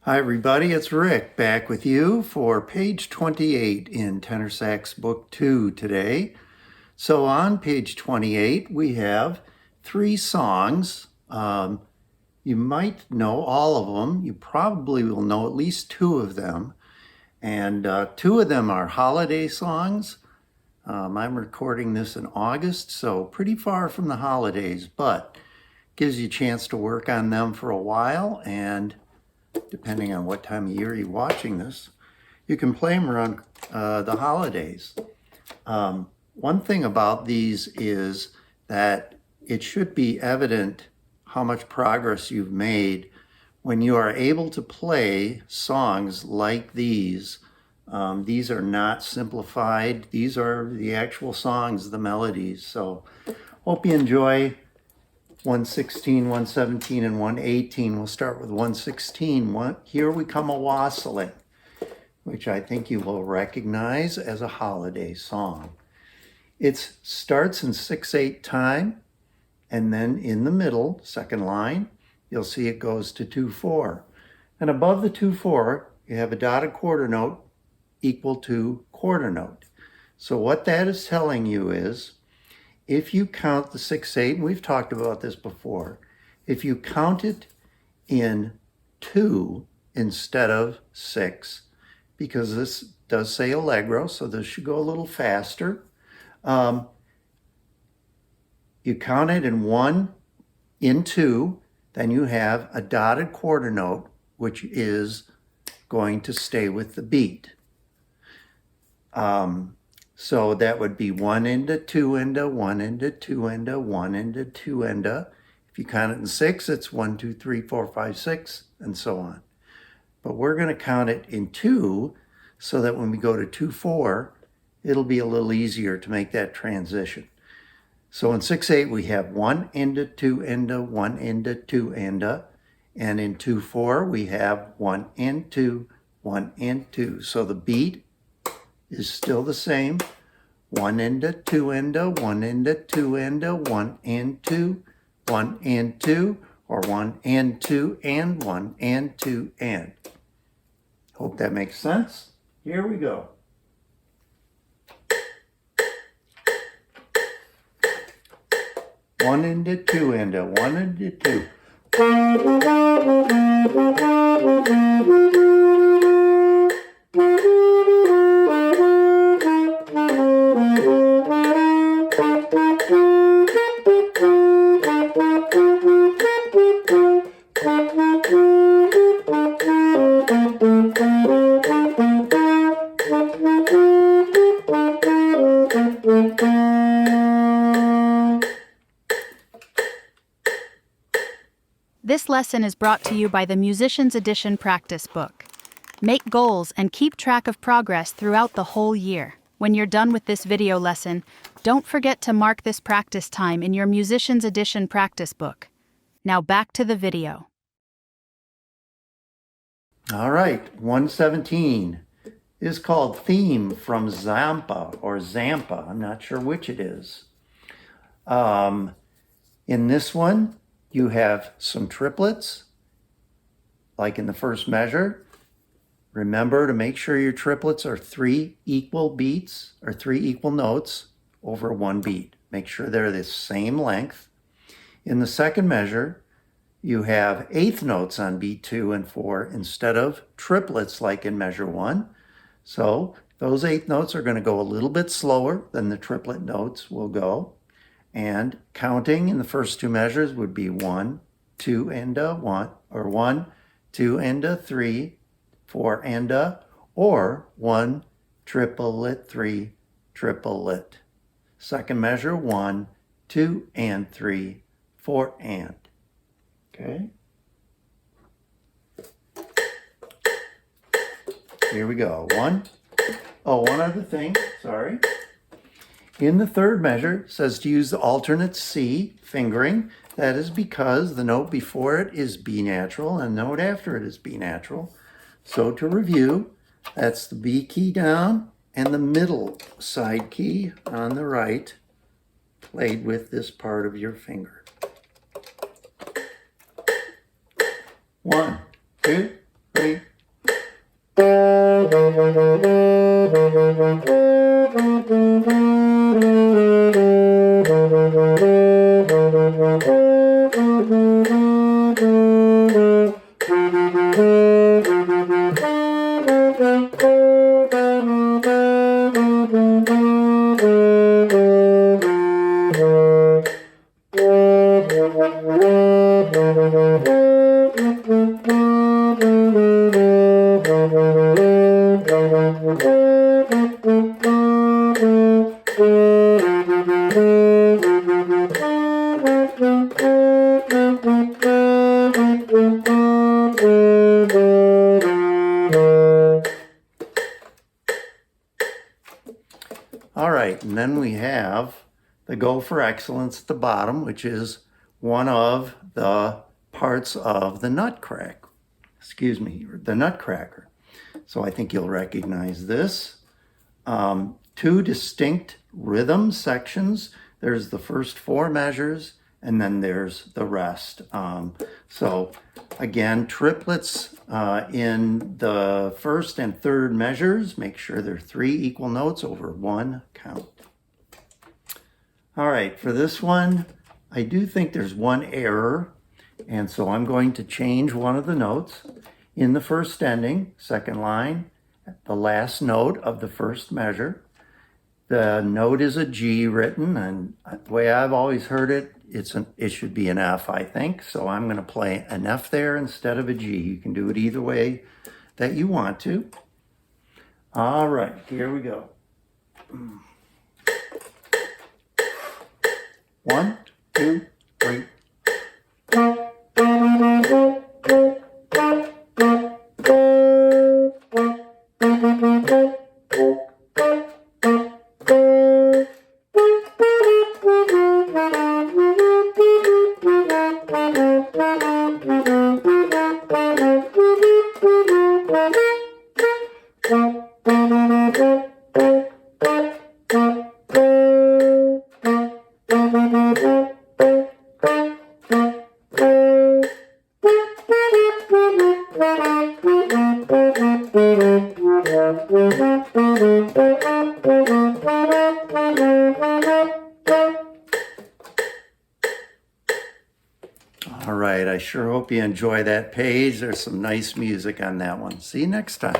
Hi everybody, it's Rick back with you for page 28 in Tenor Sax Book 2 today. So on page 28 we have 3 songs. You might know all of them. You probably will know at least 2 of them. And 2 of them are holiday songs. I'm recording this in August, so pretty far from the holidays, but gives you a chance to work on them for a while, and depending on what time of year you're watching this, you can play them around the holidays. One thing about these is that it should be evident how much progress you've made when you are able to play songs like these. These are not simplified. These are the actual songs, the melodies. So hope you enjoy 116, 117, and 118. We'll start with 116. Here We Come A-Wassailing, which I think you will recognize as a holiday song. It starts in 6/8 time, and then in the middle, second line, you'll see it goes to 2/4. And above the 2/4, you have a dotted quarter note equal to quarter note. So what that is telling you is, if you count the 6/8, and we've talked about this before, if you count it in 2 instead of 6, because this does say allegro, so this should go a little faster. You count it in 1, in 2, then you have a dotted quarter note, which is going to stay with the beat. So that would be 1 into 2 into 1 into 2 into 1 into 2 into. If you count it in 6, it's 1, 2, 3, 4, 5, 6, and so on. But we're going to count it in 2 so that when we go to 2/4, it'll be a little easier to make that transition. So in 6/8, we have 1 into 2 into 1 into 2 into, and in 2/4, we have 1 into 1 into. So the beat is still the same. 1 into 2 into 1 into 2 into 1 into 1 into, or 1 and 2 and 1 and 2 and. Hope that makes sense. Here we go. One into 2 into 1 into 2. This lesson is brought to you by the Musician's Edition practice book. Make goals and keep track of progress throughout the whole year. When you're done with this video lesson, don't forget to mark this practice time in your Musician's Edition practice book. Now back to the video. All right, 117 is called Theme from Zampa, or Zampa. I'm not sure which it is. In this one, you have some triplets, like in the first measure. Remember to make sure your triplets are 3 equal beats, or 3 equal notes over 1 beat. Make sure they're the same length. In the second measure, you have 1/8 notes on beat 2 and 4 instead of triplets like in measure 1. So those 1/8 notes are going to go a little bit slower than the triplet notes will go. And counting in the first 2 measures would be 1, 2, and a 1, or 1, 2, and a 3, 4, and a, or 1, triplet, 3, triplet. Second measure, 1, 2, and 3, 4, and. Okay? Here we go. One other thing, sorry. In the third measure, it says to use the alternate C fingering. That is because the note before it is B natural and the note after it is B natural. So to review, that's the B key down and the middle side key on the right, played with this part of your finger. 1, 2, 3. All right, and then we have the Go for Excellence at the bottom, which is one of the parts of the Nutcracker. The Nutcracker. So I think you'll recognize this. Two distinct rhythm sections. There's the first 4 measures, and then there's the rest. So again, triplets in the first and third measures. Make sure they're 3 equal notes over 1 count. All right, for this one, I do think there's 1 error, and so I'm going to change one of the notes. In the first ending, second line, the last note of the first measure, the note is a G written, and the way I've always heard it, it should be an F, I think. So I'm going to play an F there instead of a G. You can do it either way that you want to. All right, here we go. 1, 2, 3. All right, I sure hope you enjoy that page. There's some nice music on that one. See you next time.